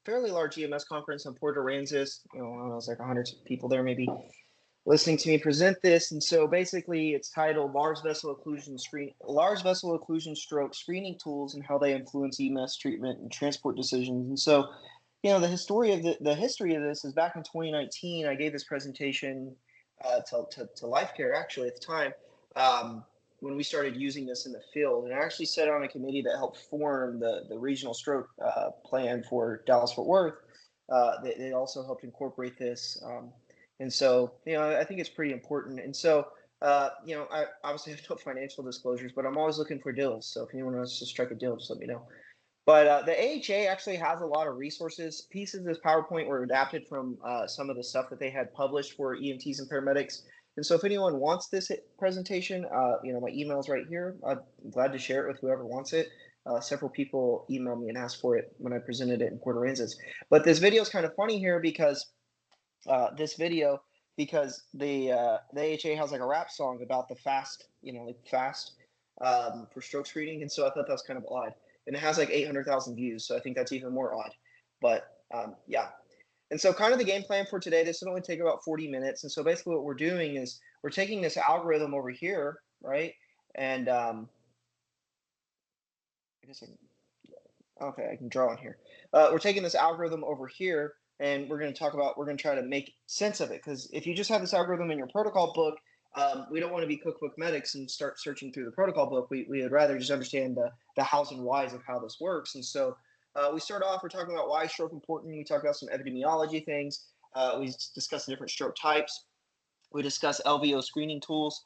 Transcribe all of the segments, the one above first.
fairly large EMS conference in Port Aransas. I don't know, it was like 100 people there maybe listening to me present this. And so basically it's titled large vessel occlusion stroke screening tools and how they influence EMS treatment and transport decisions. And so, the history of this is back in 2019. I gave this presentation to Life Care actually at the time, when we started using this in the field. And I actually sat on a committee that helped form the regional stroke plan for Dallas-Fort Worth. They also helped incorporate this. And so, I think it's pretty important. And so, I obviously have no financial disclosures, but I'm always looking for deals. So if anyone wants to strike a deal, just let me know. But the AHA actually has a lot of resources. Pieces of this PowerPoint were adapted from some of the stuff that they had published for EMTs and paramedics. And so if anyone wants this presentation, my email's right here. I'm glad to share it with whoever wants it. Several people emailed me and asked for it when I presented it in Port Aransas. But this video is kind of funny here because the AHA has like a rap song about the fast, for stroke screening. And so I thought that was kind of odd. And it has like 800,000 views. So I think that's even more odd. But yeah. And so kind of the game plan for today, this will only take about 40 minutes. And so basically what we're doing is we're taking this algorithm over here, right? And I can draw on here. We're taking this algorithm over here and we're going to try to make sense of it. Because if you just have this algorithm in your protocol book, we don't want to be cookbook medics and start searching through the protocol book. We would rather just understand the hows and whys of how this works. And so we start off, we're talking about why is stroke important. We talk about some epidemiology things. We discuss the different stroke types. We discuss LVO screening tools.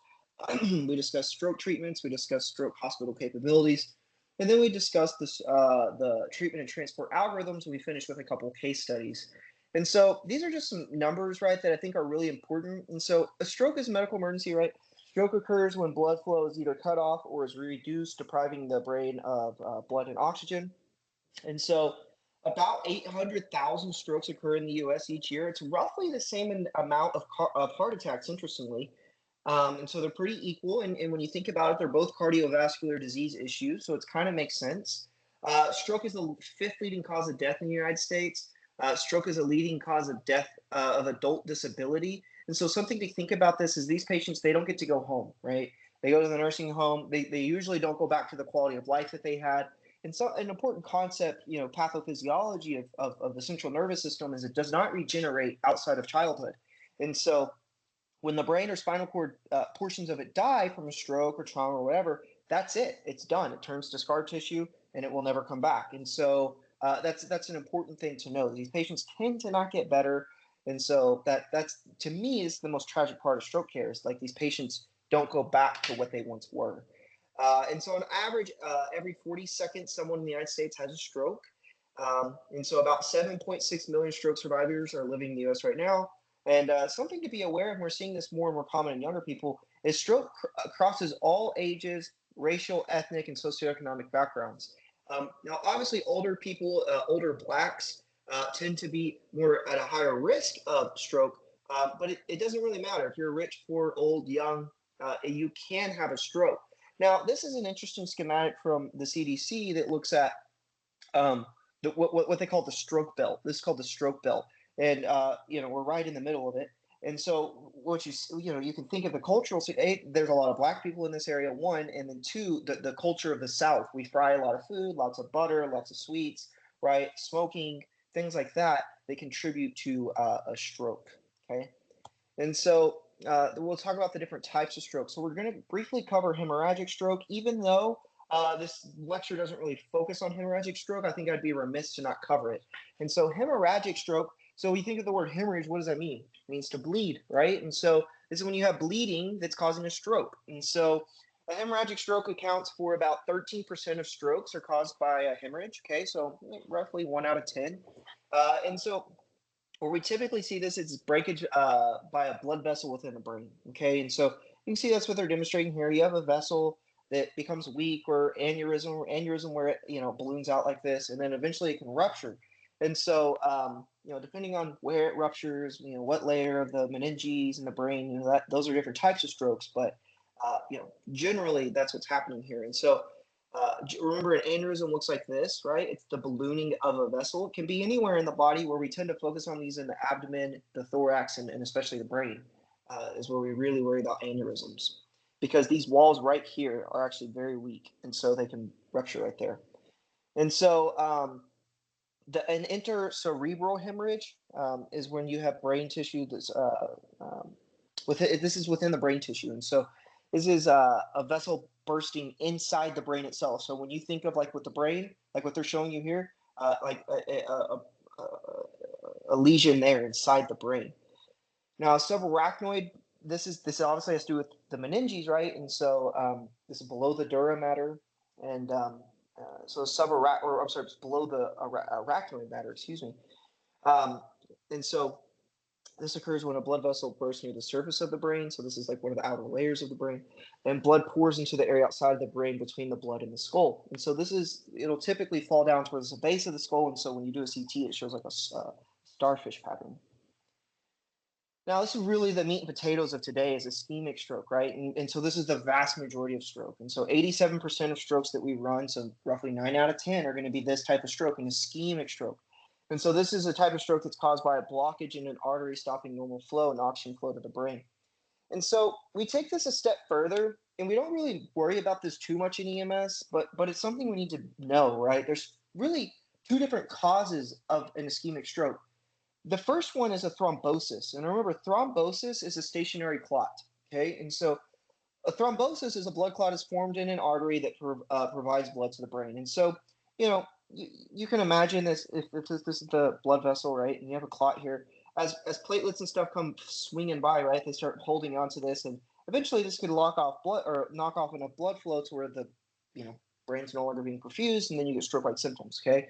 We discuss stroke treatments. We discuss stroke hospital capabilities. And then we discuss the treatment and transport algorithms. And we finish with a couple of case studies. And so these are just some numbers, right, that I think are really important. And so a stroke is a medical emergency, right? Stroke occurs when blood flow is either cut off or is reduced, depriving the brain of blood and oxygen. And so about 800,000 strokes occur in the U.S. each year. It's roughly the same amount of heart attacks, interestingly. And so they're pretty equal. And when you think about it, they're both cardiovascular disease issues. So it kind of makes sense. Stroke is the 5th leading cause of death in the United States. Stroke is a leading cause of death of adult disability. And so something to think about this is these patients, they don't get to go home, right? They go to the nursing home. They usually don't go back to the quality of life that they had. And so an important concept, pathophysiology of the central nervous system is it does not regenerate outside of childhood. And so when the brain or spinal cord portions of it die from a stroke or trauma or whatever, that's it. It's done. It turns to scar tissue and it will never come back. And so that's an important thing to know. These patients tend to not get better. And so that's, to me, is the most tragic part of stroke care is like these patients don't go back to what they once were. And so on average, every 40 seconds, someone in the United States has a stroke. And so about 7.6 million stroke survivors are living in the US right now. And something to be aware of, and we're seeing this more and more common in younger people, is stroke crosses all ages, racial, ethnic, and socioeconomic backgrounds. Now, obviously, older people, older Blacks tend to be more at a higher risk of stroke, but it doesn't really matter. If you're rich, poor, old, young, you can have a stroke. Now, this is an interesting schematic from the CDC that looks at what they call the stroke belt. This is called the stroke belt. And, we're right in the middle of it. And so what you can think of the cultural, there's a lot of Black people in this area, one, and then two, the culture of the South. We fry a lot of food, lots of butter, lots of sweets, right? Smoking, things like that, they contribute to a stroke, okay? And so we'll talk about the different types of stroke. So we're going to briefly cover hemorrhagic stroke, even though this lecture doesn't really focus on hemorrhagic stroke. I think I'd be remiss to not cover it. And so hemorrhagic stroke, so when you think of the word hemorrhage, what does that mean? It means to bleed, right? And so this is when you have bleeding that's causing a stroke. And so a hemorrhagic stroke accounts for about 13% of strokes are caused by a hemorrhage, okay? So roughly 1 out of 10. And so where we typically see this is breakage by a blood vessel within the brain, okay? And so you can see that's what they're demonstrating here. You have a vessel that becomes weak or aneurysm where it balloons out like this, and then eventually it can rupture. And so, depending on where it ruptures, what layer of the meninges in the brain, those are different types of strokes. But, generally, that's what's happening here. And so Remember, an aneurysm looks like this, right? It's the ballooning of a vessel. It can be anywhere in the body, where we tend to focus on these in the abdomen, the thorax, and especially the brain, is where we really worry about aneurysms, because these walls right here are actually very weak, and so they can rupture right there. And so an intercerebral hemorrhage is when you have brain tissue that's this is within the brain tissue, and so this is a vessel bursting inside the brain itself. So when you think of like with the brain, like what they're showing you here, like a lesion there inside the brain. Now, subarachnoid, this obviously has to do with the meninges, right? And so this is below the dura mater, and so or I'm sorry, it's below the arachnoid mater, excuse me. And so this occurs when a blood vessel bursts near the surface of the brain. So this is like one of the outer layers of the brain, and blood pours into the area outside of the brain between the blood and the skull. And so it'll typically fall down towards the base of the skull. And so when you do a CT, it shows like a starfish pattern. Now, this is really the meat and potatoes of today, is ischemic stroke, right? And so this is the vast majority of stroke. And so 87% of strokes that we run, so roughly 9 out of 10, are going to be this type of stroke, an ischemic stroke. And so this is a type of stroke that's caused by a blockage in an artery stopping normal flow and oxygen flow to the brain. And so we take this a step further, and we don't really worry about this too much in EMS, but it's something we need to know, right? There's really two different causes of an ischemic stroke. The first one is a thrombosis. And remember, thrombosis is a stationary clot, okay? And so a thrombosis is a blood clot is formed in an artery that provides blood to the brain. And so, you can imagine this, if this is the blood vessel, right? And you have a clot here. As platelets and stuff come swinging by, right? They start holding onto this, and eventually this could knock off enough blood flow to where the, brain's no longer being perfused, and then you get stroke-like symptoms, okay?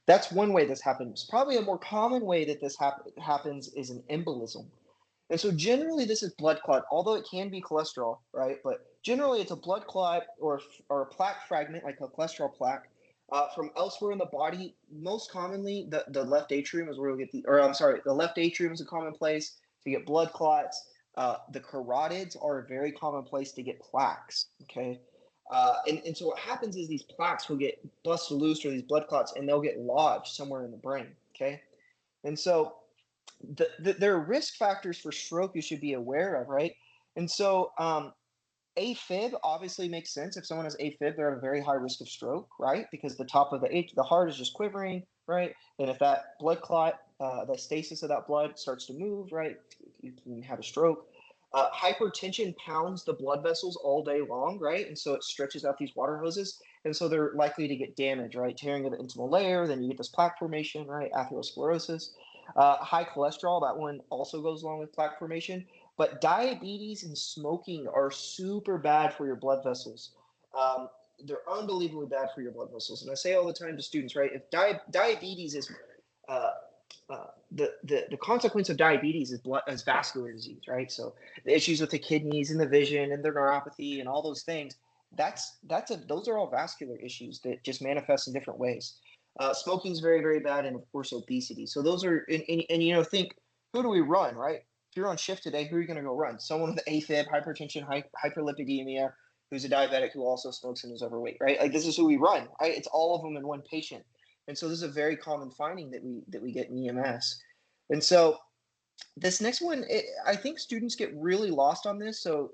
That's one way this happens. Probably a more common way that this happens is an embolism. And so generally this is blood clot, although it can be cholesterol, right? But generally it's a blood clot or a plaque fragment, like a cholesterol plaque, from elsewhere in the body. Most commonly, the left atrium is where we get the left atrium is a common place to get blood clots. The carotids are a very common place to get plaques, okay? And so what happens is these plaques will get busted loose, or these blood clots, and they'll get lodged somewhere in the brain, okay? And so there are risk factors for stroke you should be aware of, right? And so AFib obviously makes sense. If someone has AFib, they're at a very high risk of stroke, right? Because the top of the heart is just quivering, right? And if that blood clot, the stasis of that blood starts to move, right, you can have a stroke. Hypertension pounds the blood vessels all day long, right? And so it stretches out these water hoses. And so they're likely to get damaged, right? Tearing of the intimal layer, then you get this plaque formation, right? Atherosclerosis. High cholesterol, that one also goes along with plaque formation. But diabetes and smoking are super bad for your blood vessels. They're unbelievably bad for your blood vessels. And I say all the time to students, right? If diabetes is the consequence of diabetes is vascular disease, right? So the issues with the kidneys and the vision and the neuropathy and all those things, those are all vascular issues that just manifest in different ways. Smoking is very, very bad, and of course obesity. So those are, and think, who do we run, right? If you're on shift today, who are you going to go run? Someone with AFib, hypertension, hyperlipidemia, who's a diabetic who also smokes and is overweight, right? Like, this is who we run, right? It's all of them in one patient. And so this is a very common finding that we get in EMS. And so this next one, I think students get really lost on this. So,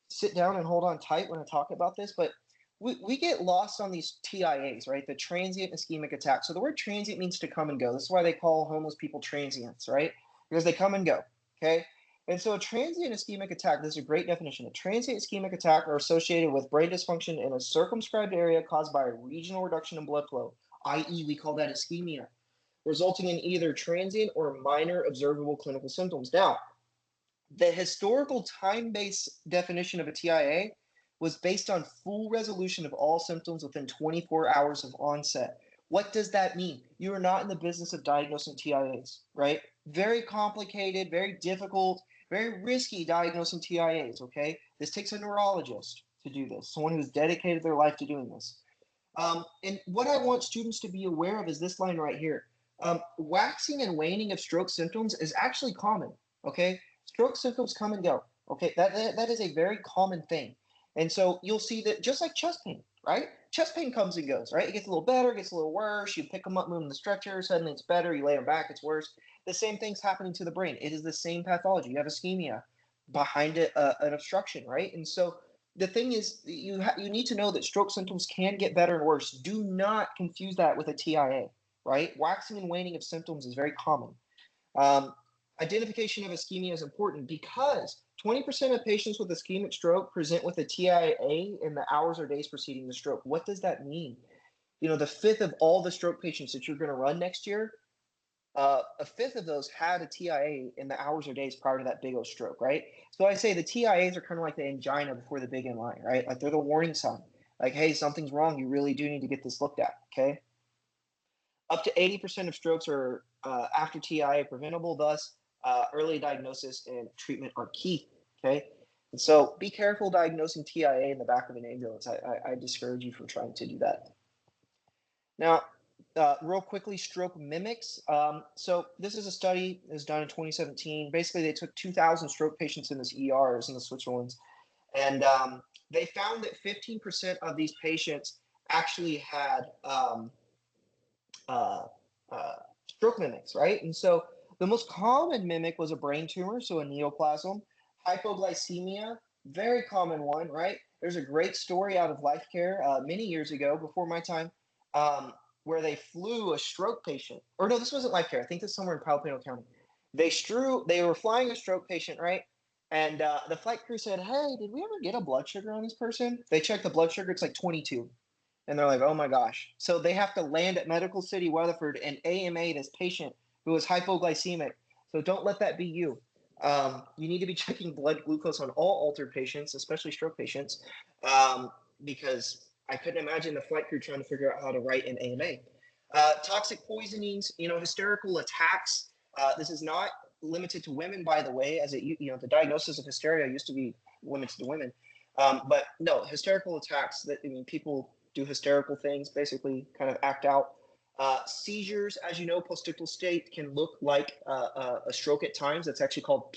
sit down and hold on tight when I talk about this. But we get lost on these TIAs, right? The transient ischemic attack. So the word transient means to come and go. This is why they call homeless people transients, right? Because they come and go, okay? And so a transient ischemic attack, this is a great definition. A transient ischemic attack are associated with brain dysfunction in a circumscribed area caused by a regional reduction in blood flow, i.e. we call that ischemia, resulting in either transient or minor observable clinical symptoms. Now, the historical time-based definition of a TIA was based on full resolution of all symptoms within 24 hours of onset. What does that mean? You are not in the business of diagnosing TIAs, right? Very complicated, very difficult, very risky diagnosing TIAs, okay? This takes a neurologist to do this, someone who's dedicated their life to doing this. And what I want students to be aware of is this line right here. Waxing and waning of stroke symptoms is actually common, okay? Stroke symptoms come and go, okay? That is a very common thing. And so you'll see that just like chest pain, right? Chest pain comes and goes, right? It gets a little better, it gets a little worse. You pick them up, move them in the stretcher, suddenly it's better. You lay them back, it's worse. The same thing's happening to the brain. It is the same pathology. You have ischemia behind it, an obstruction, right? And so the thing is, you need to know that stroke symptoms can get better and worse. Do not confuse that with a TIA, right? Waxing and waning of symptoms is very common. Um, Identification of ischemia is important because 20% of patients with ischemic stroke present with a TIA in the hours or days preceding the stroke. What does that mean? You know, the fifth of all the stroke patients that you're going to run next year, a fifth of those had a TIA in the hours or days prior to that big O stroke, right? So I say the TIAs are kind of like the angina before the big in line, right? Like they're the warning sign. Like, hey, something's wrong. You really do need to get this looked at, okay? Up to 80% of strokes are after TIA preventable. Thus, early diagnosis and treatment are key. Okay, and so be careful diagnosing TIA in the back of an ambulance. I discourage you from trying to do that. Now, real quickly, stroke mimics. So this is a study that was done in 2017. Basically, they took 2,000 stroke patients in this ERs in the Switzerland, and they found that 15% of these patients actually had uh, uh, stroke mimics, right? And so the most common mimic was a brain tumor, so a neoplasm. Hypoglycemia, very common one, right? There's a great story out of Life Care many years ago, before my time, where they flew a stroke patient. Or no, this wasn't Life Care. I think this is somewhere in Palo Pinto County. They were flying a stroke patient, right? And the flight crew said, "Hey, did we ever get a blood sugar on this person?" They checked the blood sugar; it's like 22. And they're like, oh my gosh. So they have to land at Medical City, Weatherford, and AMA this patient who is hypoglycemic. So don't let that be you. You need to be checking blood glucose on all altered patients, especially stroke patients, because I couldn't imagine the flight crew trying to figure out how to write an AMA. Toxic poisonings, hysterical attacks. This is not limited to women, by the way, as the diagnosis of hysteria used to be limited to women. But no, hysterical attacks that people do hysterical things, basically kind of act out. Seizures, as you know, postictal state can look like a stroke at times. That's actually called,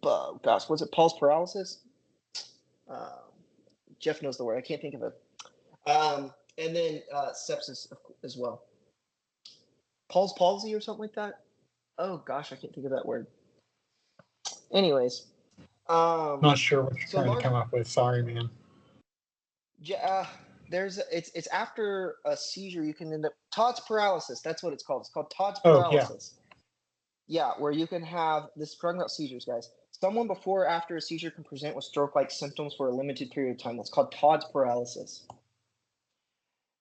gosh, was it pulse paralysis? Uh, Jeff knows the word. I can't think of it. And then sepsis as well. Paul's palsy or something like that. Oh gosh, I can't think of that word. Anyways, Not sure what you're so trying to come up with. Sorry, man. it's after a seizure you can end up Todd's paralysis. That's what it's called. It's called Todd's Oh, yeah. paralysis. Yeah, where you can have this. Talking about seizures, guys. Someone before or after a seizure can present with stroke-like symptoms for a limited period of time. That's called Todd's paralysis.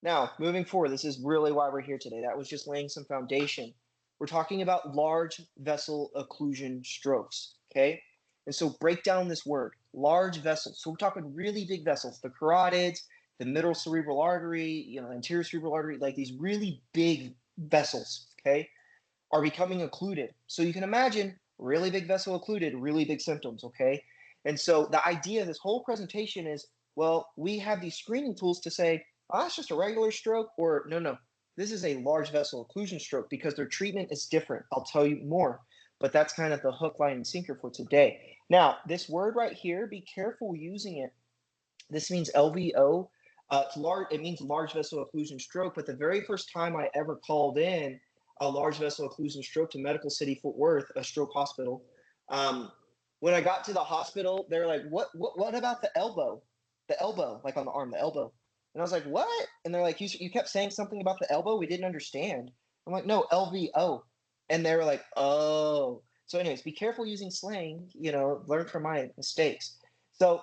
Now, moving forward, this is really why we're here today. That was just laying some foundation. We're talking about large vessel occlusion strokes. Okay, and so break down this word, large vessels. So we're talking really big vessels, the carotids, the middle cerebral artery, anterior cerebral artery, like these really big vessels, okay, are becoming occluded. So you can imagine really big vessel occluded, really big symptoms, okay? And so the idea of this whole presentation is, well, we have these screening tools to say, oh, that's just a regular stroke, or no, this is a large vessel occlusion stroke because their treatment is different. I'll tell you more, but that's kind of the hook, line, and sinker for today. Now, this word right here, be careful using it. This means LVO. It means large vessel occlusion stroke, but the very first time I ever called in a large vessel occlusion stroke to Medical City Fort Worth, a stroke hospital, when I got to the hospital, they're like, what about the elbow? The elbow, like on the arm, the elbow. And I was like, what? And they're like, you kept saying something about the elbow. We didn't understand. I'm like, no, LVO. And they were like, oh. So anyways, be careful using slang, learn from my mistakes. So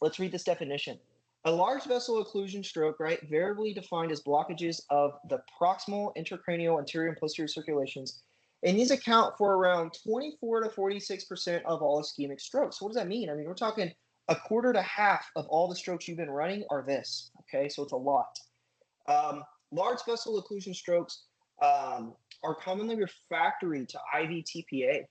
let's read this definition. A large vessel occlusion stroke, right, variably defined as blockages of the proximal, intracranial, anterior, and posterior circulations. And these account for around 24 to 46% of all ischemic strokes. So what does that mean? I mean, we're talking a quarter to half of all the strokes you've been running are this. Okay, so it's a lot. Large vessel occlusion strokes are commonly refractory to IV TPA.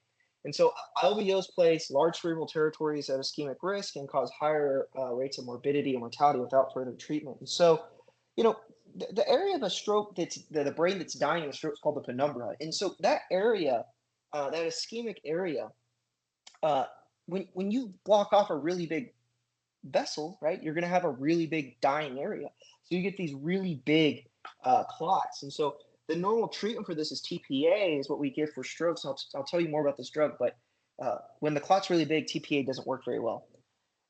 And so LVOs place large cerebral territories at ischemic risk and cause higher rates of morbidity and mortality without further treatment. And so, the area of a stroke that's the brain that's dying in a stroke is called the penumbra. And so that area, that ischemic area, when you block off a really big vessel, right, you're going to have a really big dying area. So you get these really big clots. And so the normal treatment for this is TPA, is what we give for strokes. I'll tell you more about this drug, but when the clot's really big, TPA doesn't work very well.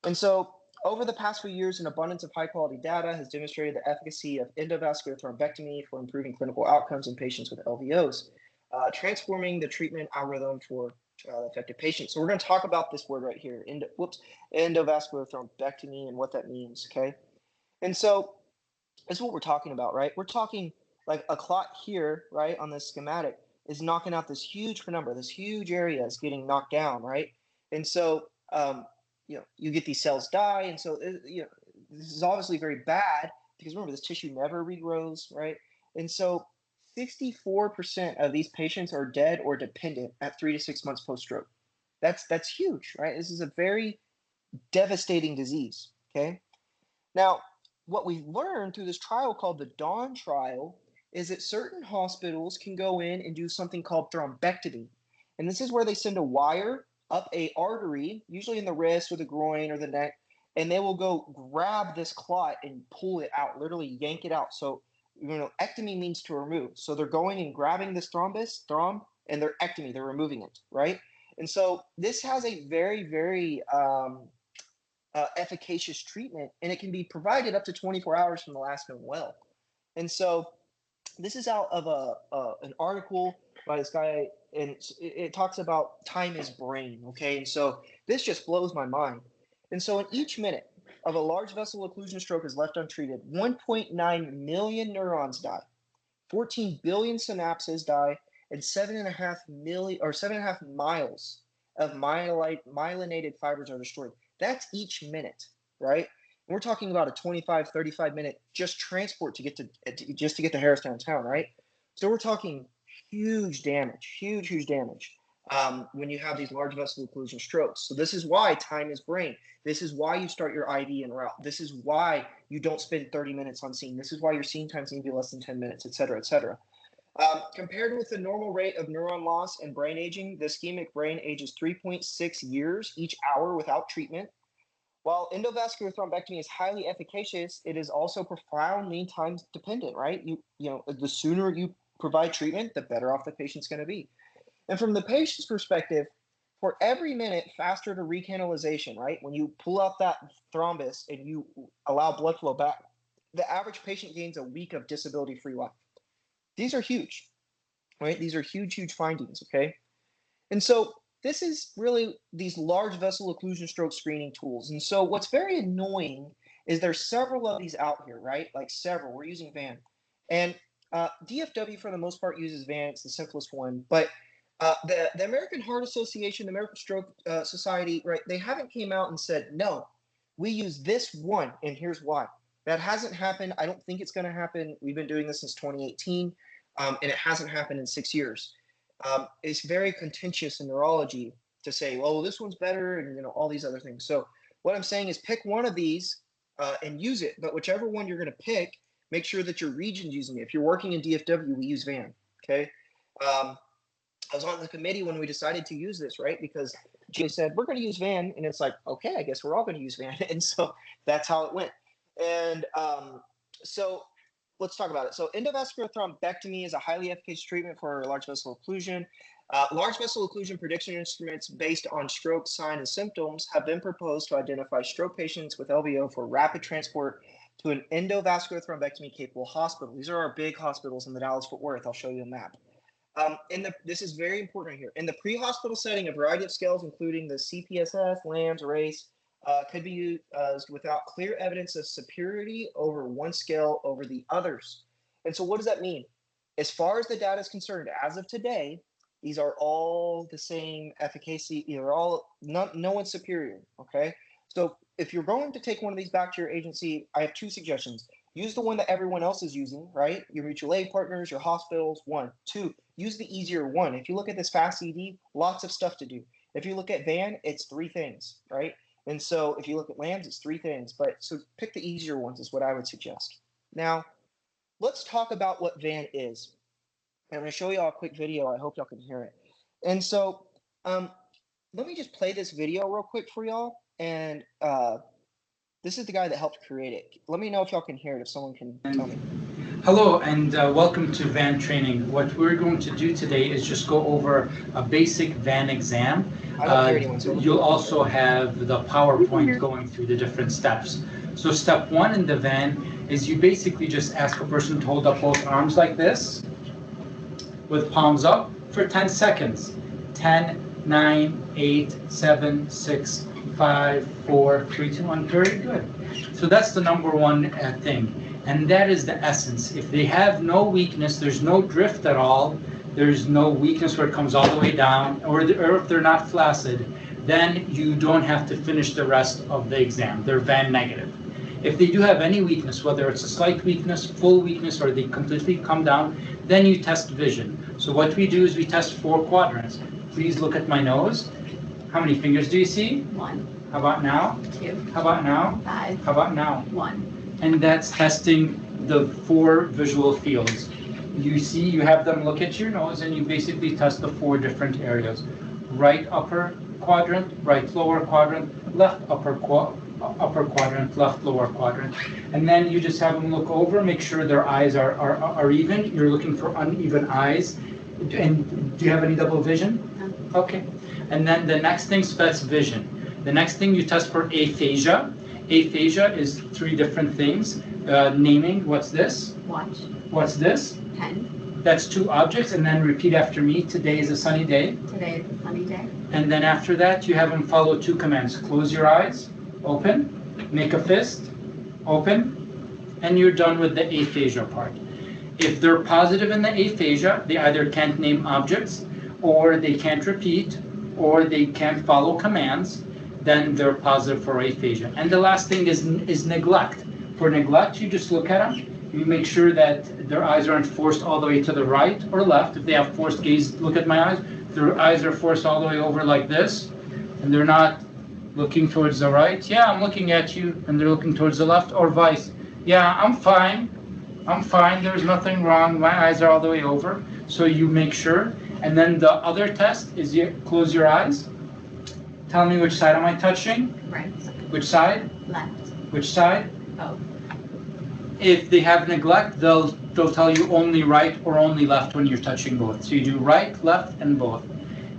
And so over the past few years, an abundance of high quality data has demonstrated the efficacy of endovascular thrombectomy for improving clinical outcomes in patients with LVOs, transforming the treatment algorithm for affected patients. So we're going to talk about this word right here, endovascular thrombectomy, and what that means, okay? And so this is what we're talking about, right? We're talking like a clot here, right, on this schematic is knocking out this huge penumbra, this huge area is getting knocked down, right? And so you get these cells die, and so this is obviously very bad because remember, this tissue never regrows, right? And so 64% of these patients are dead or dependent at 3 to 6 months post-stroke. That's huge, right? This is a very devastating disease, okay? Now, what we've learned through this trial called the Dawn trial is that certain hospitals can go in and do something called thrombectomy. And this is where they send a wire up a artery, usually in the wrist or the groin or the neck, and they will go grab this clot and pull it out, literally yank it out. So, ectomy means to remove. So they're going and grabbing this throm, and they're ectomy, they're removing it, right? And so this has a very, very efficacious treatment, and it can be provided up to 24 hours from the last known well. And so this is out of an article by this guy, and it talks about time is brain, okay? And so this just blows my mind. And so in each minute of a large vessel occlusion stroke is left untreated, 1.9 million neurons die, 14 billion synapses die, and 7.5 miles of myelinated fibers are destroyed. That's each minute, right? And we're talking about a 25, 35-minute just transport to get to Harristown town, right? So we're talking huge damage, huge damage when you have these large vessel occlusion strokes. So this is why time is brain. This is why you start your IV en route. This is why you don't spend 30 minutes on scene. This is why your scene times need to be less than 10 minutes, et cetera, et cetera. Compared with the normal rate of neuron loss and brain aging, the ischemic brain ages 3.6 years each hour without treatment. While endovascular thrombectomy is highly efficacious, it is also profoundly time dependent, right? The sooner you provide treatment, the better off the patient's going to be. And from the patient's perspective, for every minute faster to recanalization, right? When you pull out that thrombus and you allow blood flow back, the average patient gains a week of disability-free life. These are huge, right? These are huge findings, okay? And so this is really these large vessel occlusion stroke screening tools. And so what's very annoying is there's several of these out here, right? Like several. We're using VAN. And DFW, for the most part, uses VAN. It's the simplest one. But the American Heart Association, the American Stroke Society, right, they haven't came out and said, no, we use this one, and here's why. That hasn't happened. I don't think it's going to happen. We've been doing this since 2018, and it hasn't happened in 6 years. It's very contentious in neurology to say, well, this one's better, and all these other things. So what I'm saying is pick one of these and use it. But whichever one you're going to pick, make sure that your region's using it. If you're working in DFW, we use VAN. Okay. I was on the committee when we decided to use this, right? Because they said, we're going to use VAN. And it's like, okay, I guess we're all going to use VAN. And so that's how it went. And so let's talk about it. So endovascular thrombectomy is a highly efficacious treatment for large vessel occlusion. Large vessel occlusion prediction instruments based on stroke sign and symptoms have been proposed to identify stroke patients with LVO for rapid transport to an endovascular thrombectomy capable hospital. These are our big hospitals in the Dallas-Fort Worth. I'll show you a map. This is very important right here. In the pre-hospital setting, a variety of scales, including the CPSS, LAMS, RACE, could be used without clear evidence of superiority over one scale over the others. And so what does that mean? As far as the data is concerned, as of today, these are all the same efficacy. They're all, no one's superior, okay? So if you're going to take one of these back to your agency, I have two suggestions. Use the one that everyone else is using, right? Your mutual aid partners, your hospitals, one. Two, use the easier one. If you look at this fast ED, lots of stuff to do. If you look at VAN, it's 3 things, right? And so if you look at LAMS, it's 3 things. But so pick the easier ones is what I would suggest. Now, let's talk about what VAN is. I'm going to show you all a quick video. I hope y'all can hear it. And so let me just play this video real quick for y'all. And This is the guy that helped create it. Let me know if y'all can hear it, if someone can tell me. Hello and welcome to VAN training. What we're going to do today is just go over a basic VAN exam. I don't hear anyone, so You'll also have the PowerPoint going through the different steps. So step one in the VAN is you basically just ask a person to hold up both arms like this with palms up for 10 seconds. 10, 9, 8, 7, 6, 5, 4, 3, 2, 1. Very good. So that's the number one thing. And that is the essence. If they have no weakness, there's no drift at all, there's no weakness where it comes all the way down, or if they're not flaccid, then you don't have to finish the rest of the exam. They're VAN negative. If they do have any weakness, whether it's a slight weakness, full weakness, or they completely come down, then you test vision. So what we do is we test 4 quadrants. Please look at my nose. How many fingers do you see? 1. How about now? 2. How about now? 5. How about now? 1. And that's testing the 4 visual fields. You see, you have them look at your nose, and you basically test the 4 different areas. Right upper quadrant, right lower quadrant, left upper quadrant, left lower quadrant. And then you just have them look over, make sure their eyes are even. You're looking for uneven eyes. And do you have any double vision? No. Okay. And then the next thing, that's vision. The next thing you test for aphasia. Aphasia is 3 different things. Naming, what's this? Watch. What's this? Pen. That's 2 objects, and then repeat after me. Today is a sunny day. Today is a sunny day. And then after that, you have them follow 2 commands. Close your eyes, open, make a fist, open, and you're done with the aphasia part. If they're positive in the aphasia, they either can't name objects, or they can't repeat, or they can't follow commands, then they're positive for aphasia. And the last thing is neglect. For neglect, you just look at them, you make sure that their eyes aren't forced all the way to the right or left. If they have forced gaze, look at my eyes. Their eyes are forced all the way over like this, and they're not looking towards the right. Yeah, I'm looking at you, and they're looking towards the left, or vice. Yeah, I'm fine, there's nothing wrong, my eyes are all the way over. So you make sure. And then the other test is you close your eyes. Tell me, which side am I touching? Right. Which side? Left. Which side? Both. If they have neglect, they'll tell you only right or only left when you're touching both. So you do right, left, and both.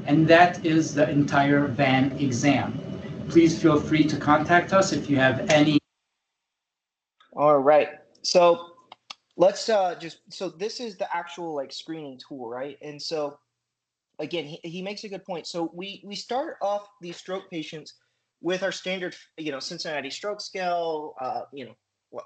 And that is the entire VAN exam. Please feel free to contact us if you have any. All right. So let's so this is the actual like screening tool, right? And so again, he makes a good point. So we start off these stroke patients with our standard, Cincinnati stroke scale,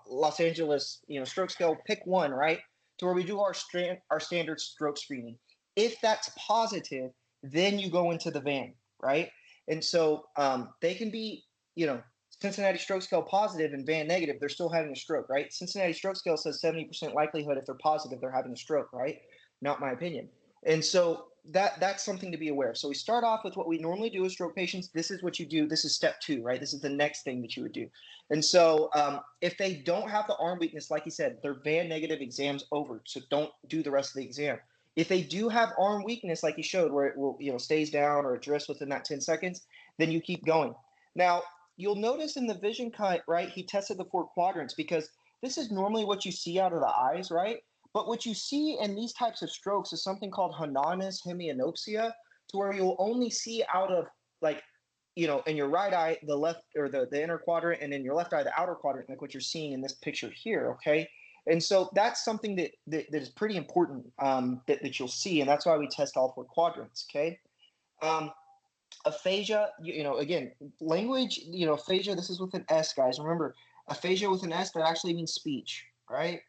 Los Angeles, stroke scale, pick one, right? To where we do our standard stroke screening. If that's positive, then you go into the VAN, right? And so they can be, Cincinnati stroke scale positive and VAN negative, they're still having a stroke, right? Cincinnati stroke scale says 70% likelihood if they're positive, they're having a stroke, right? Not my opinion. And so that's something to be aware of. So we start off with what we normally do with stroke patients. This is what you do. This is step 2, right? This is the next thing that you would do. And so if they don't have the arm weakness, like you said, their VAN negative exam's over. So don't do the rest of the exam. If they do have arm weakness, like you showed, where it will, stays down or it drifts within that 10 seconds, then you keep going. Now, you'll notice in the vision cut, right, he tested the 4 quadrants because this is normally what you see out of the eyes, right? But what you see in these types of strokes is something called Hananis hemianopsia, to where you'll only see out of in your right eye, the left or the inner quadrant, and in your left eye, the outer quadrant, like what you're seeing in this picture here, okay? And so that's something that is pretty important that you'll see, and that's why we test all 4 quadrants, okay? Aphasia, again, language, aphasia, this is with an S, guys. Remember, aphasia with an S, that actually means speech, right?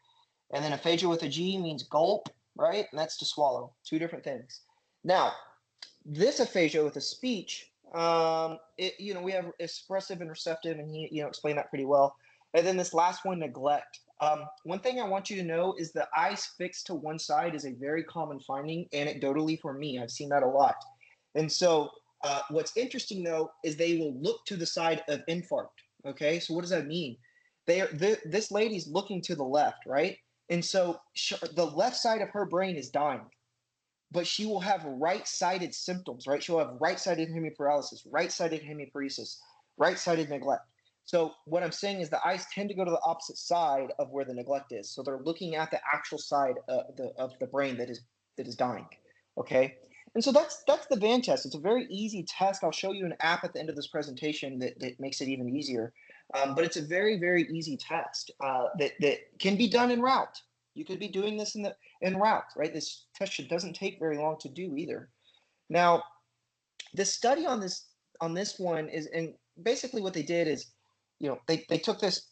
And then aphasia with a G means gulp, right? And that's to swallow. 2 different things. Now, this aphasia with a speech, we have expressive and receptive, and he, explained that pretty well. And then this last one, neglect. One thing I want you to know is the eyes fixed to one side is a very common finding, anecdotally for me. I've seen that a lot. And so what's interesting, though, is they will look to the side of infarct, okay? So what does that mean? This lady's looking to the left, right? And so the left side of her brain is dying, but she will have right-sided symptoms, right? She'll have right-sided hemiparalysis, right-sided hemiparesis, right-sided neglect. So what I'm saying is the eyes tend to go to the opposite side of where the neglect is. So they're looking at the actual side of the brain that is dying. Okay. And so that's the Van test. It's a very easy test. I'll show you an app at the end of this presentation that makes it even easier. But it's a very, very easy test that can be done en route. You could be doing this en route, right? This test doesn't take very long to do either. Now, the study on this one is, and basically what they did is, they took this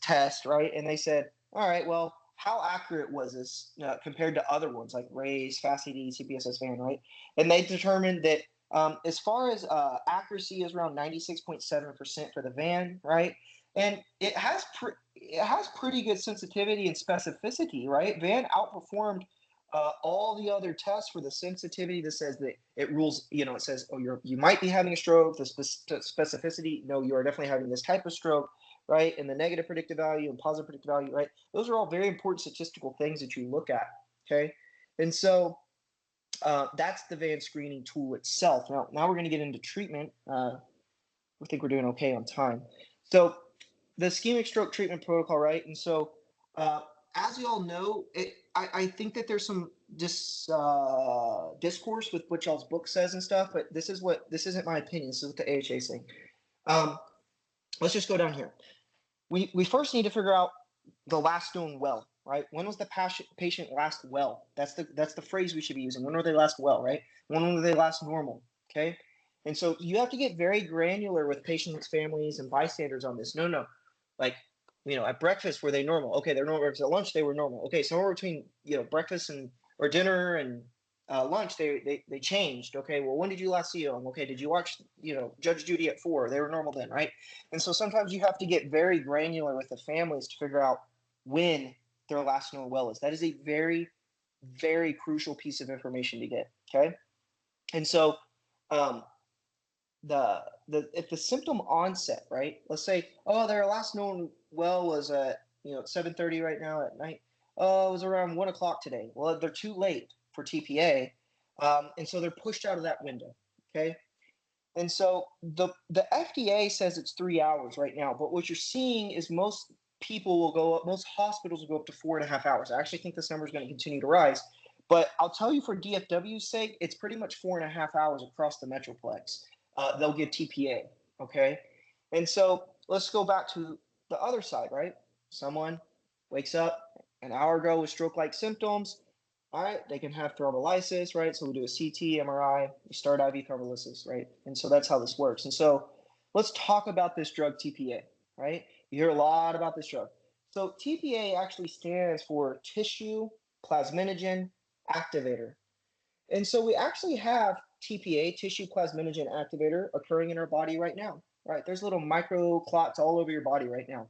test, right, and they said, all right, well, how accurate was this compared to other ones like RAISE, FAST-AD, CPSS Van, right? And they determined that as far as accuracy is around 96.7% for the Van, right? And it has pretty good sensitivity and specificity, right? Van outperformed all the other tests for the sensitivity that says that it rules, it says, oh, you might be having a stroke. The specificity, no, you are definitely having this type of stroke, right? And the negative predictive value and positive predictive value, right? Those are all very important statistical things that you look at, okay? And so that's the Van screening tool itself. Now we're going to get into treatment. I think we're doing okay on time. So the ischemic stroke treatment protocol, right? And so as you all know, I think that there's some discourse with what y'all's book says and stuff, but this isn't my opinion. This is what the AHA is saying. Let's just go down here. We first need to figure out the last known well, right? When was the patient last well? That's the phrase we should be using. When were they last well, right? When were they last normal? Okay. And so you have to get very granular with patients, families, and bystanders on this. No, like, at breakfast, were they normal? Okay, they're normal. At lunch, they were normal. Okay, somewhere between, breakfast or dinner and lunch, they changed. Okay, well, when did you last see them? Okay, did you watch, Judge Judy at 4? They were normal then, right? And so sometimes you have to get very granular with the families to figure out when their last known well is. That is a very, very crucial piece of information to get. Okay, and so if the symptom onset, right? Let's say, oh, their last known well was at 7:30 right now at night. Oh, it was around 1 o'clock today. Well, they're too late for TPA, and so they're pushed out of that window. Okay, and so the FDA says it's 3 hours right now, but what you're seeing is most people will go up, most hospitals will go up to 4.5 hours. I actually think this number is going to continue to rise, but I'll tell you for DFW's sake, it's pretty much 4.5 hours across the Metroplex. They'll give TPA, okay? And so let's go back to the other side, right? Someone wakes up an hour ago with stroke-like symptoms. All right, they can have thrombolysis, right? So we do a CT, MRI, we start IV thrombolysis, right? And so that's how this works. And so let's talk about this drug TPA, right? You hear a lot about this drug. So TPA actually stands for tissue plasminogen activator. And so we actually have TPA, tissue plasminogen activator, occurring in our body right now, right? There's little micro clots all over your body right now.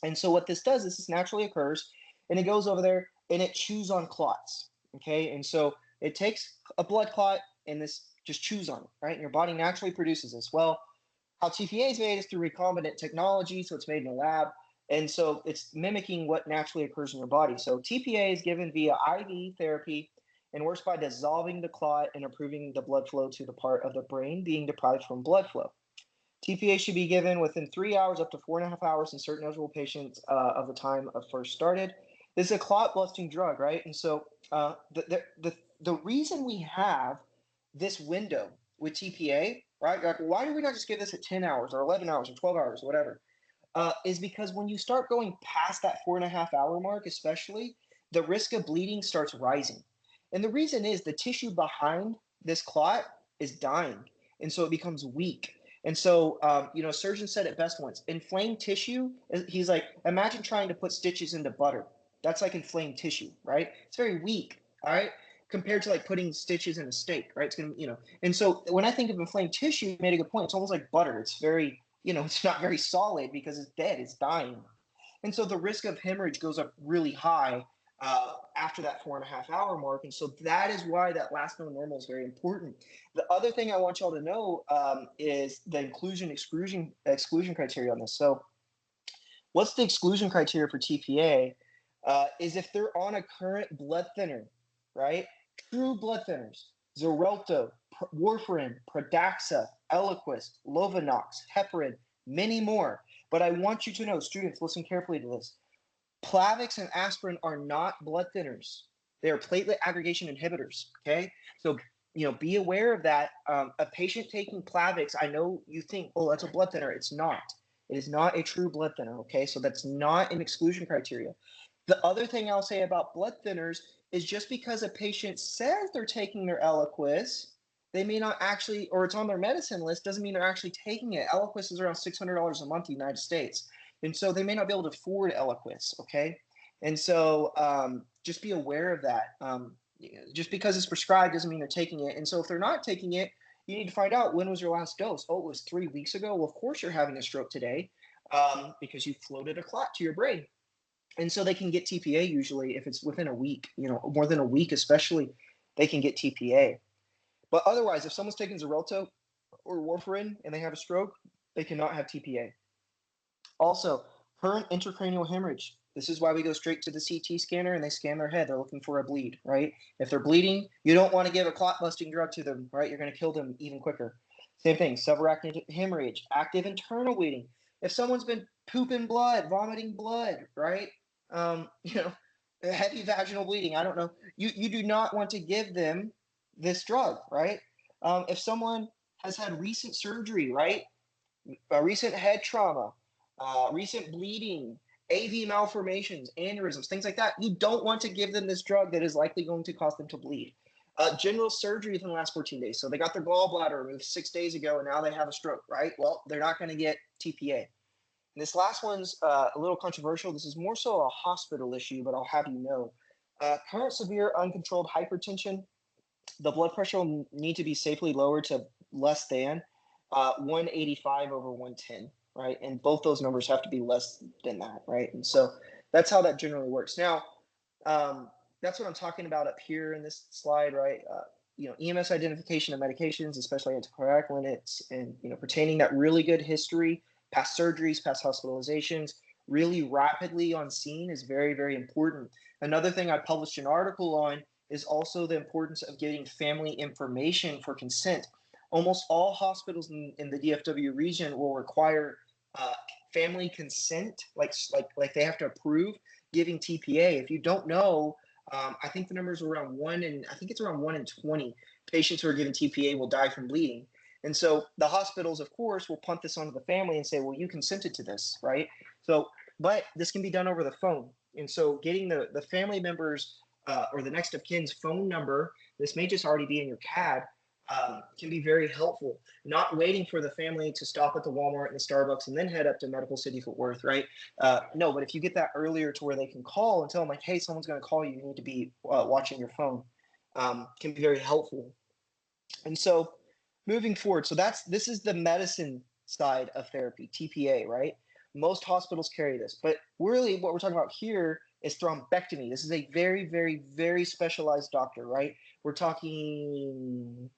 And so what this does is this naturally occurs, and it goes over there and it chews on clots, okay? And so it takes a blood clot and this just chews on it, right? And your body naturally produces this. Well, how TPA is made is through recombinant technology, so it's made in a lab. And so it's mimicking what naturally occurs in your body. So TPA is given via IV therapy and works by dissolving the clot and improving the blood flow to the part of the brain being deprived from blood flow. TPA should be given within 3 hours up to 4.5 hours in certain eligible patients of the time of first started. This is a clot busting drug, right? And so the reason we have this window with TPA, right? Like, why do we not just give this at 10 hours or 11 hours or 12 hours or whatever? Is because when you start going past that 4.5 hour mark, especially, the risk of bleeding starts rising. And the reason is the tissue behind this clot is dying. And so it becomes weak. And so, a surgeon said it best once, inflamed tissue, he's like, imagine trying to put stitches into butter. That's like inflamed tissue, right? It's very weak, all right? Compared to like putting stitches in a steak, right? It's going to, and so when I think of inflamed tissue, you made a good point. It's almost like butter. It's very, it's not very solid because it's dead, it's dying. And so the risk of hemorrhage goes up really high after that 4.5 hour mark. And so that is why that last known normal is very important. The other thing I want y'all to know is the exclusion criteria on this. So what's the exclusion criteria for TPA is if they're on a current blood thinner, right? True blood thinners, Xarelto, warfarin, Pradaxa, Eliquis, Lovenox, heparin, many more. But I want you to know, students, listen carefully to this. Plavix and aspirin are not blood thinners. They are platelet aggregation inhibitors, okay? So, be aware of that. A patient taking Plavix, I know you think, oh, that's a blood thinner. It's not. It is not a true blood thinner, okay? So that's not an exclusion criteria. The other thing I'll say about blood thinners is just because a patient says they're taking their Eliquis, they may not actually, or it's on their medicine list, doesn't mean they're actually taking it. Eliquis is around $600 a month in the United States. And so they may not be able to afford Eliquis, okay? And so just be aware of that. Just because it's prescribed doesn't mean they're taking it. And so if they're not taking it, you need to find out, when was your last dose? Oh, it was 3 weeks ago. Well, of course you're having a stroke today because you floated a clot to your brain. And so they can get TPA usually if it's within a week, more than a week especially, they can get TPA. But otherwise, if someone's taking Xarelto or warfarin and they have a stroke, they cannot have TPA. Also, current intracranial hemorrhage. This is why we go straight to the CT scanner and they scan their head. They're looking for a bleed, right? If they're bleeding, you don't want to give a clot-busting drug to them, right? You're going to kill them even quicker. Same thing, subarachnoid hemorrhage, active internal bleeding. If someone's been pooping blood, vomiting blood, right? Heavy vaginal bleeding, I don't know. You do not want to give them this drug, right? If someone has had recent surgery, right? Recent head trauma, recent bleeding, AV malformations, aneurysms, things like that, you don't want to give them this drug that is likely going to cause them to bleed. General surgery within the last 14 days. So they got their gallbladder removed 6 days ago and now they have a stroke, right? Well, they're not going to get TPA. And this last one's a little controversial. This is more so a hospital issue, but I'll have you know. Current severe uncontrolled hypertension, the blood pressure will need to be safely lowered to less than 185 over 110, right? And both those numbers have to be less than that, right? And so that's how that generally works. Now, that's what I'm talking about up here in this slide, right? EMS identification of medications, especially anticoagulants, and pertaining that really good history, past surgeries, past hospitalizations, really rapidly on scene is very, very important. Another thing I published an article on is also the importance of getting family information for consent. Almost all hospitals in the DFW region will require family consent, like they have to approve giving TPA. If you don't know, I think the number is around 1 in 20 patients who are given TPA will die from bleeding. And so the hospitals, of course, will punt this onto the family and say, well, you consented to this, right? So, but this can be done over the phone. And so getting the family members or the next of kin's phone number, this may just already be in your CAD, can be very helpful. Not waiting for the family to stop at the Walmart and the Starbucks and then head up to Medical City Fort Worth, right? No, but if you get that earlier to where they can call and tell them like, hey, someone's going to call you, you need to be watching your phone, can be very helpful. And so moving forward, so this is the medicine side of therapy, TPA, right? Most hospitals carry this, but really what we're talking about here is thrombectomy. This is a very, very, very specialized doctor, right? We're talking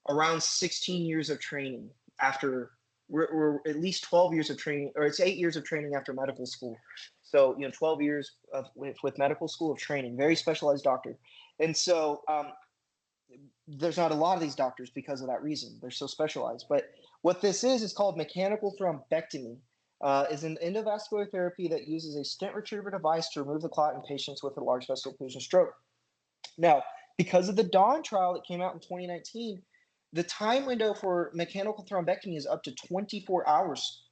around 16 years of training after we're at least 12 years of training, or it's 8 years of training after medical school. So 12 years with medical school of training, very specialized doctor. And so there's not a lot of these doctors because of that reason. They're so specialized. But what this is called mechanical thrombectomy. Is an endovascular therapy that uses a stent retriever device to remove the clot in patients with a large vessel occlusion stroke. Now, because of the DAWN trial that came out in 2019, the time window for mechanical thrombectomy is up to 24 hours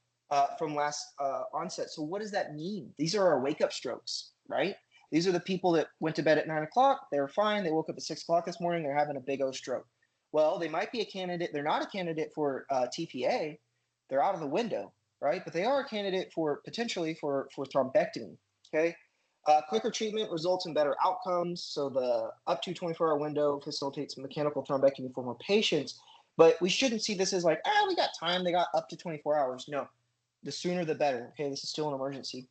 from last onset. So what does that mean? These are our wake-up strokes, right? These are the people that went to bed at 9 o'clock. They were fine. They woke up at 6 o'clock this morning. They're having a big O stroke. Well, they might be a candidate. They're not a candidate for TPA. They're out of the window, right? But they are a candidate potentially for thrombectomy, okay? Quicker treatment results in better outcomes. So the up to 24-hour window facilitates mechanical thrombectomy for more patients. But we shouldn't see this as like, we got time. They got up to 24 hours. No, the sooner the better. Okay, this is still an emergency.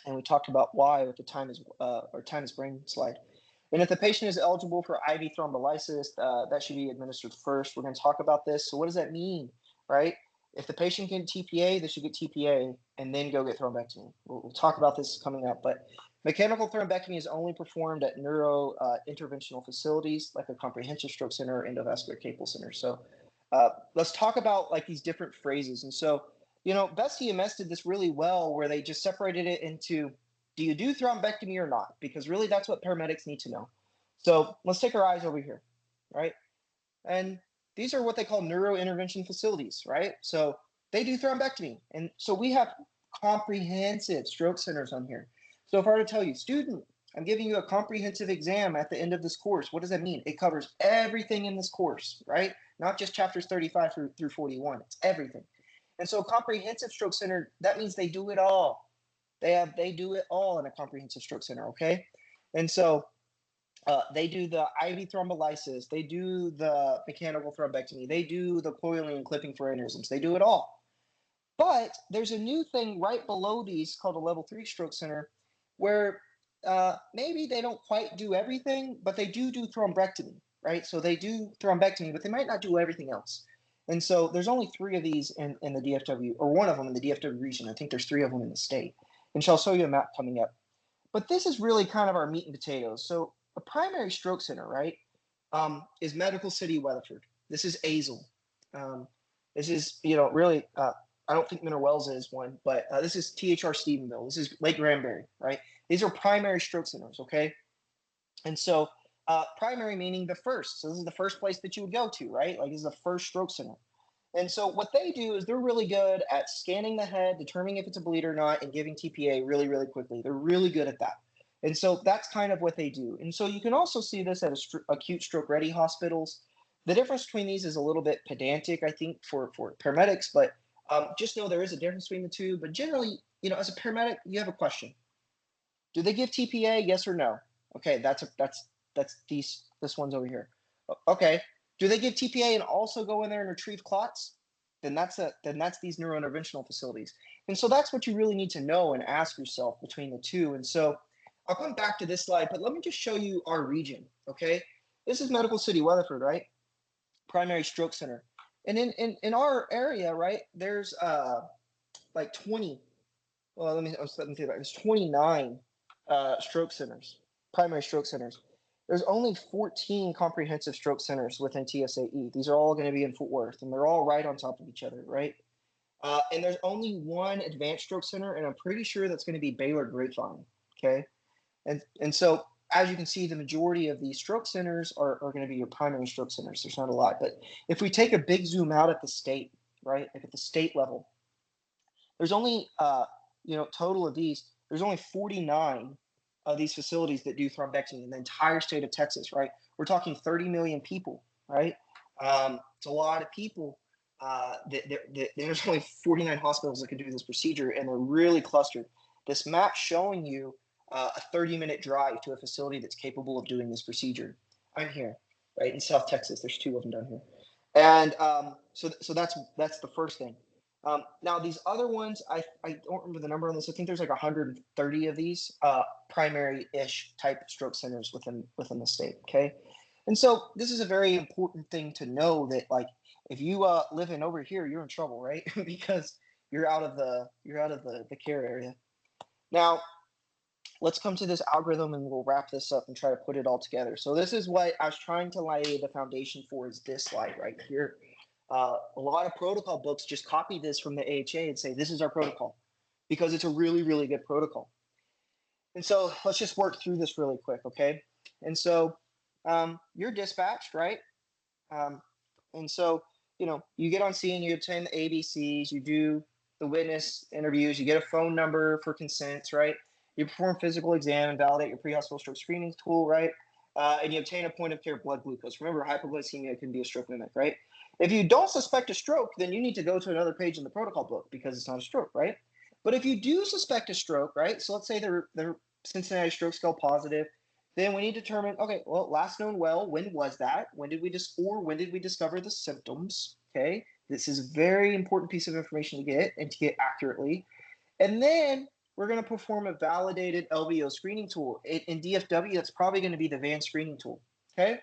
And we talked about why with the time is brain slide. And if the patient is eligible for IV thrombolysis, that should be administered first. We're going to talk about this. So what does that mean, right? If the patient can TPA, they should get TPA and then go get thrombectomy. We'll talk about this coming up. But mechanical thrombectomy is only performed at neuro interventional facilities like a comprehensive stroke center or endovascular capable center. So let's talk about like these different phrases. And so Best EMS did this really well where they just separated it into, do you do thrombectomy or not? Because really that's what paramedics need to know. So let's take our eyes over here, right? And these are what they call neurointervention facilities, right? So they do thrombectomy. And so we have comprehensive stroke centers on here. So if I were to tell you, student, I'm giving you a comprehensive exam at the end of this course, what does that mean? It covers everything in this course, right? Not just chapters 35 through 41, it's everything. And so comprehensive stroke center, that means they do it all. They do it all in a comprehensive stroke center, okay? And so they do the IV thrombolysis, they do the mechanical thrombectomy, they do the coiling and clipping for aneurysms, they do it all. But there's a new thing right below these called a level 3 stroke center where maybe they don't quite do everything, but they do thrombectomy, right? So they do thrombectomy, but they might not do everything else. And so there's only 3 of these in the DFW, or 1 of them in the DFW region. I think there's 3 of them in the state. And so I'll show you a map coming up. But this is really kind of our meat and potatoes. So a primary stroke center, right, is Medical City, Weatherford. This is Azle. This is, really, I don't think Mineral Wells is one, but this is THR Stephenville. This is Lake Granbury, right? These are primary stroke centers, okay? And so primary meaning the first. So this is the first place that you would go to, right? Like this is the first stroke center. And so what they do is they're really good at scanning the head, determining if it's a bleed or not, and giving TPA really, really quickly. They're really good at that. And so that's kind of what they do. And so you can also see this at acute stroke ready hospitals. The difference between these is a little bit pedantic, I think, for paramedics, but just know there is a difference between the two. But generally, as a paramedic, you have a question. Do they give TPA? Yes or no? Okay, that's this one's over here. Okay. Do they give TPA and also go in there and retrieve clots? Then that's these neurointerventional facilities. And so that's what you really need to know and ask yourself between the two. And so I'll come back to this slide, but let me just show you our region, okay? This is Medical City, Weatherford, right? Primary stroke center. And in our area, right, there's like 20, well, let me think about it. There's 29 stroke centers, primary stroke centers. There's only 14 comprehensive stroke centers within TSAE. These are all going to be in Fort Worth, and they're all right on top of each other, right? And there's only 1 advanced stroke center, and I'm pretty sure that's going to be Baylor Grapevine, okay? And so, as you can see, the majority of these stroke centers are going to be your primary stroke centers. There's not a lot. But if we take a big zoom out at the state, right, like at the state level, there's only, total of these, there's only 49 of these facilities that do thrombectomy in the entire state of Texas, right? We're talking 30 million people, right? It's a lot of people. There's only 49 hospitals that can do this procedure, and they're really clustered. This map showing you a 30-minute drive to a facility that's capable of doing this procedure. I'm here, right, in South Texas. There's 2 of them down here. And so that's the first thing. Now these other ones, I don't remember the number on this. I think there's like 130 of these primary-ish type stroke centers within the state. Okay, and so this is a very important thing to know that, like, if you live in over here, you're in trouble, right? Because you're out of the care area. Now let's come to this algorithm, and we'll wrap this up and try to put it all together. So this is what I was trying to lay the foundation for, is this slide right here. A lot of protocol books just copy this from the AHA and say, this is our protocol, because it's a really, really good protocol. And so let's just work through this really quick, okay? And so you're dispatched, right? And so, you get on scene, you obtain the ABCs, you do the witness interviews, you get a phone number for consents, right? You perform physical exam and validate your pre-hospital stroke screening tool, right? And you obtain a point of care blood glucose. Remember, hypoglycemia can be a stroke mimic, right? If you don't suspect a stroke, then you need to go to another page in the protocol book because it's not a stroke, right? But if you do suspect a stroke, right? So let's say they're Cincinnati stroke scale positive, then we need to determine, okay, well, last known well, when was that? When did we discover the symptoms? Okay, this is a very important piece of information to get and to get accurately. And then we're going to perform a validated LVO screening tool. In DFW, that's probably going to be the VAN screening tool. Okay.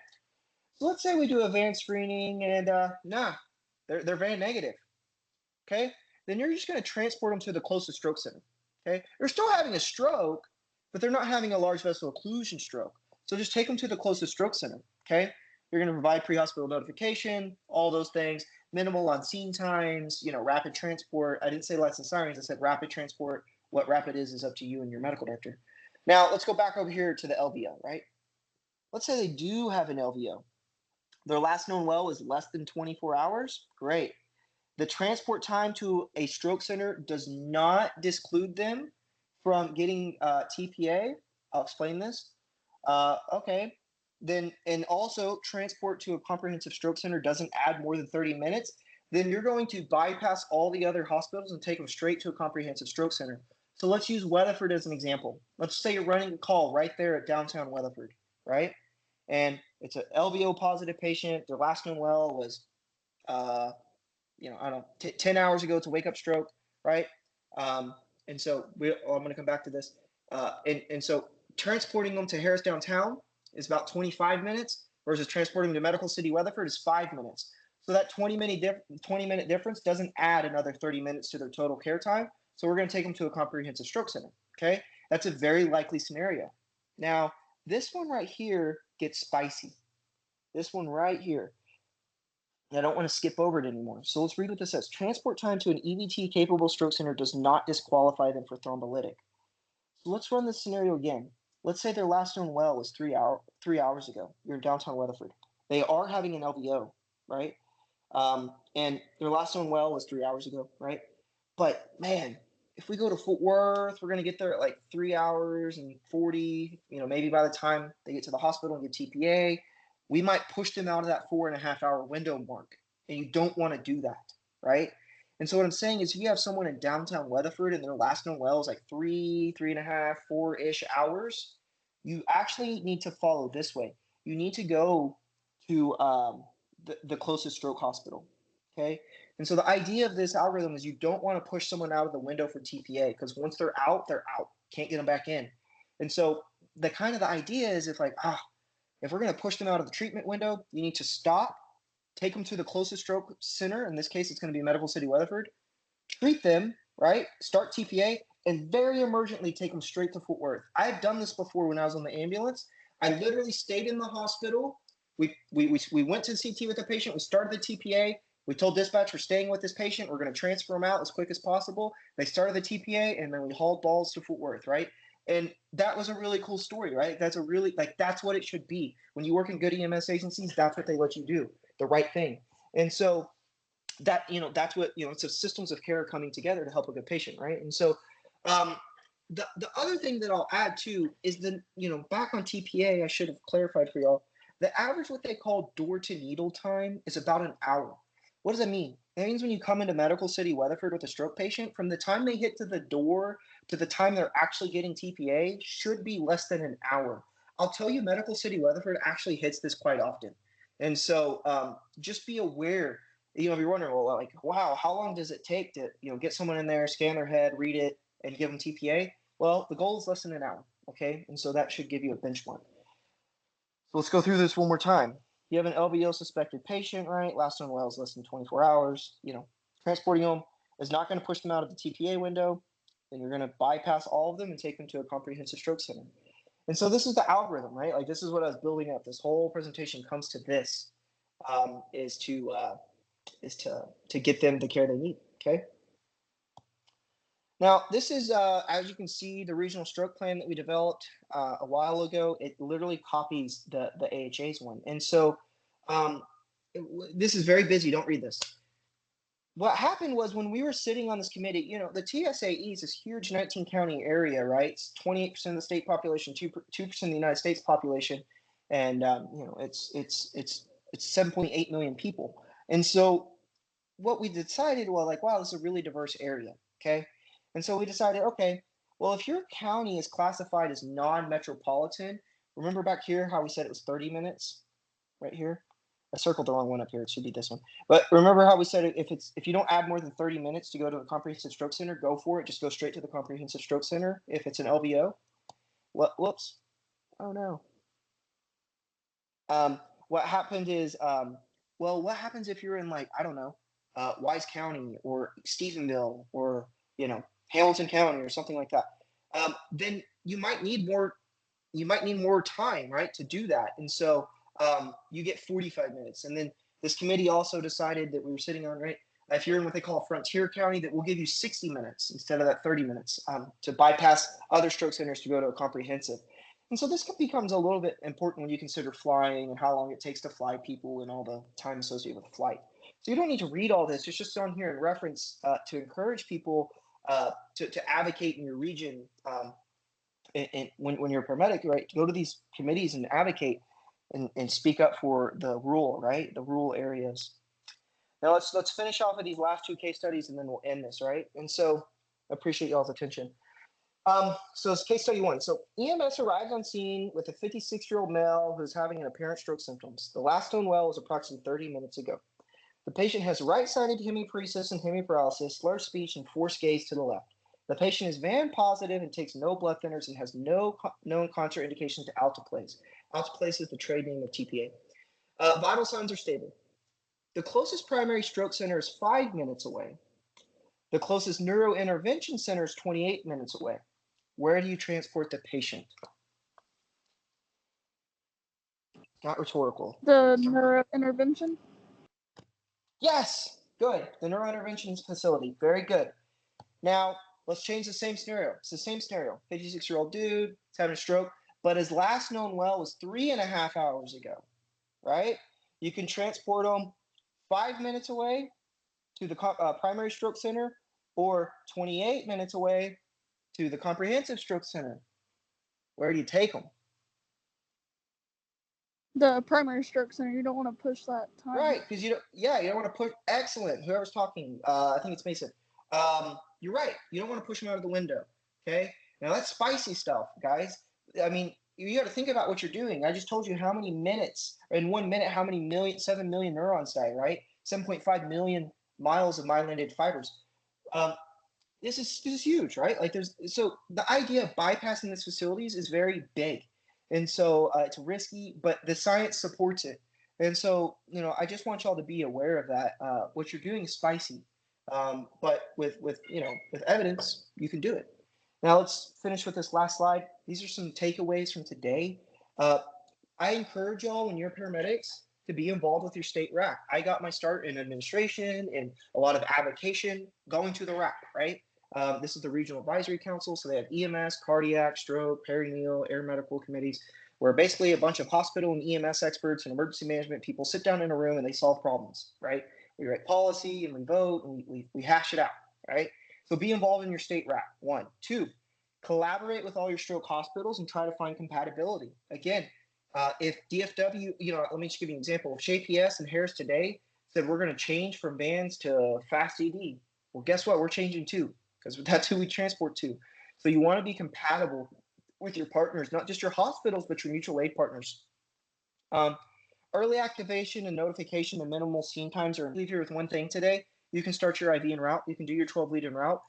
So let's say we do a VAN screening and they're VAN negative. Okay. Then you're just going to transport them to the closest stroke center. Okay. They're still having a stroke, but they're not having a large vessel occlusion stroke. So just take them to the closest stroke center. Okay. You're going to provide pre-hospital notification, all those things. minimal on scene times, rapid transport. I didn't say less than sirens. I said rapid transport. What rapid is up to you and your medical director. Now, let's go back over here to the LVO, right? Let's say they do have an LVO. Their last known well is less than 24 hours. Great. The transport time to a stroke center does not disclude them from getting TPA. I'll explain this. Okay. Then, and also transport to a comprehensive stroke center doesn't add more than 30 minutes. Then you're going to bypass all the other hospitals and take them straight to a comprehensive stroke center. So let's use Weatherford as an example. Let's say you're running a call right there at downtown Weatherford, right? And it's an LVO positive patient. Their last known well was, I don't know, 10 hours ago to wake up stroke, right? And so I'm going to come back to this. And so transporting them to Harris downtown is about 25 minutes versus transporting them to Medical City Weatherford is 5 minutes. So that 20-minute difference doesn't add another 30 minutes to their total care time. So we're going to take them to a comprehensive stroke center. Okay, that's a very likely scenario. Now, this one right here gets spicy. This one right here. I don't want to skip over it anymore. So let's read what this says. Transport time to an EVT-capable stroke center does not disqualify them for thrombolytic. So let's run this scenario again. Let's say their last known well was 3 hours ago. You're in downtown Weatherford. They are having an LVO, right? And their last known well was 3 hours ago, right? But man, if we go to Fort Worth, we're going to get there at like 3 hours and 40, maybe by the time they get to the hospital and get TPA, we might push them out of that 4.5 hour window mark. And you don't want to do that, right? And so what I'm saying is if you have someone in downtown Weatherford and their last known well is like 3.5, 4-ish hours, you actually need to follow this way. You need to go to the closest stroke hospital, okay? And so the idea of this algorithm is you don't want to push someone out of the window for TPA because once they're out, can't get them back in. And so the idea is if we're going to push them out of the treatment window, you need to stop, take them to the closest stroke center. In this case, it's going to be Medical City Weatherford. Treat them, right? Start TPA, and very emergently take them straight to Fort Worth. I've done this before when I was on the ambulance. I literally stayed in the hospital. We went to CT with the patient. We started the TPA. We told dispatch we're staying with this patient. We're going to transfer them out as quick as possible. They started the TPA, and then we hauled balls to Fort Worth, right? And that was a really cool story, right? That's that's what it should be. When you work in good EMS agencies, that's what they let you do, the right thing. And so that's what, it's a systems of care coming together to help a good patient, right? And so the other thing that I'll add too is back on TPA, I should have clarified for y'all, the average what they call door to needle time is about an hour. What does that mean? That means when you come into Medical City Weatherford with a stroke patient, from the time they hit to the door to the time they're actually getting TPA should be less than an hour. I'll tell you, Medical City Weatherford actually hits this quite often. And so just be aware, if you're wondering, well, wow, how long does it take to, get someone in there, scan their head, read it, and give them TPA? Well, the goal is less than an hour, okay? And so that should give you a benchmark. So let's go through this one more time. You have an LVO suspected patient, right? Last known well is less than 24 hours. Transporting them is not going to push them out of the TPA window. Then you're going to bypass all of them and take them to a comprehensive stroke center. And so this is the algorithm, right? This is what I was building up. This whole presentation comes to this, is to get them the care they need. Okay. Now, this is, as you can see, the regional stroke plan that we developed a while ago. It literally copies the AHA's one. And so this is very busy. Don't read this. What happened was when we were sitting on this committee, the TSAE is this huge 19-county area, right? It's 28% of the state population, 2% of the United States population. And, it's 7.8 million people. And so what we decided was wow, this is a really diverse area, okay? And so we decided, okay, well, if your county is classified as non-metropolitan, remember back here how we said it was 30 minutes right here? I circled the wrong one up here. It should be this one. But remember how we said if you don't add more than 30 minutes to go to a comprehensive stroke center, go for it. Just go straight to the comprehensive stroke center if it's an LVO. Whoops. Oh, no. What happened is, what happens if you're in I don't know, Wise County or Stephenville or, Hamilton County or something like that, then you might need more time, right, to do that. And so you get 45 minutes. And then This committee also decided that we were sitting on, right? If you're in what they call Frontier County, that will give you 60 minutes instead of that 30 minutes to bypass other stroke centers to go to a comprehensive. And so this becomes a little bit important when you consider flying and how long it takes to fly people and all the time associated with the flight. So you don't need to read all this. It's just on here in reference to encourage people to advocate in your region. And when you're a paramedic, right, to go to these committees and advocate and speak up for the rural, right, the rural areas. Now let's finish off with these last two case studies and then we'll end this, right? And so I appreciate y'all's attention. So it's case study 1. So EMS arrived on scene with a 56-year-old male who's having an apparent stroke symptoms. The last known well was approximately 30 minutes ago. The patient has right-sided hemiparesis and hemiparalysis, slurred speech, and forced gaze to the left. The patient is VAN positive and takes no blood thinners and has no known contraindications to alteplase. Alteplase is the trade name of TPA. Vital signs are stable. The closest primary stroke center is 5 minutes away. The closest neurointervention center is 28 minutes away. Where do you transport the patient? Not rhetorical. The neurointervention? Yes, good. The neurointervention facility. Very good. Now, let's change the same scenario. It's the same scenario. 56-year-old dude, he's having a stroke, but his last known well was 3.5 hours ago, right? You can transport him 5 minutes away to the primary stroke center or 28 minutes away to the comprehensive stroke center. Where do you take them? The primary stroke center. You don't want to push that time. Right, because you don't want to push. Excellent. Whoever's talking, I think it's Mason. You're right. You don't want to push them out of the window. Okay. Now that's spicy stuff, guys. I mean, you got to think about what you're doing. I just told you how many minutes, in 1 minute, how many 7 million neurons die, right? 7.5 million miles of myelinated fibers. This is huge, right? So the idea of bypassing these facilities is very big. And so it's risky, but the science supports it. And so, I just want y'all to be aware of that. What you're doing is spicy. But with evidence, you can do it. Now let's finish with this last slide. These are some takeaways from today. I encourage y'all, when you're paramedics, to be involved with your state RAC. I got my start in administration and a lot of advocation going to the RAC, right? This is the Regional Advisory Council, so they have EMS, cardiac, stroke, peritoneal, air medical committees, where basically a bunch of hospital and EMS experts and emergency management people sit down in a room and they solve problems, right? We write policy and we vote and we hash it out, right? So be involved in your state RAC, 1. 2, collaborate with all your stroke hospitals and try to find compatibility. Again, if DFW, let me just give you an example. If JPS and Harris today said we're going to change from vans to fast ED, well, guess what? We're changing too, because that's who we transport to. So you want to be compatible with your partners, not just your hospitals, but your mutual aid partners. Early activation and notification and minimal scene times are. Leave here with one thing today. You can start your IV en route. You can do your 12 lead en route.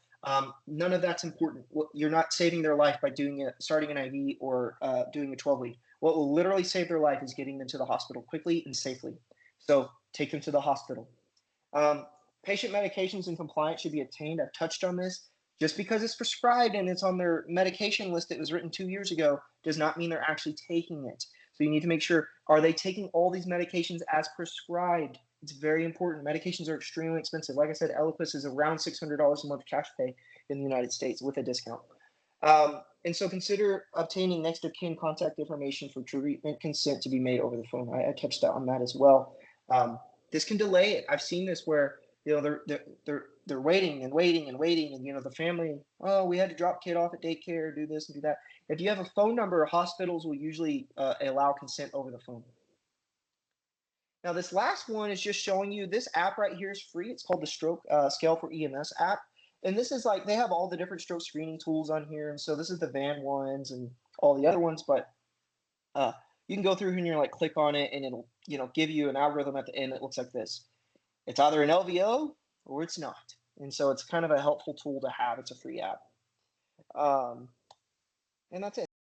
None of that's important. You're not saving their life by starting an IV or doing a 12 lead. What will literally save their life is getting them to the hospital quickly and safely. So take them to the hospital. Patient medications and compliance should be obtained. I've touched on this. Just because it's prescribed and it's on their medication list that was written 2 years ago does not mean they're actually taking it. So you need to make sure, are they taking all these medications as prescribed? It's very important. Medications are extremely expensive. Like I said, Eliquis is around $600 a month cash pay in the United States with a discount. And so consider obtaining next of kin contact information for treatment consent to be made over the phone. I touched on that as well. This can delay it. I've seen this where they're waiting and waiting and waiting, and the family, oh, we had to drop kid off at daycare, do this and do that. If you have a phone number, hospitals will usually allow consent over the phone. Now, this last one is just showing you this app right here is free. It's called the Stroke Scale for EMS app. And this is they have all the different stroke screening tools on here. And so this is the VAN ones and all the other ones, but you can go through here and you're click on it and it'll, give you an algorithm at the end that looks like this. It's either an LVO or it's not. And so it's kind of a helpful tool to have. It's a free app. And that's it.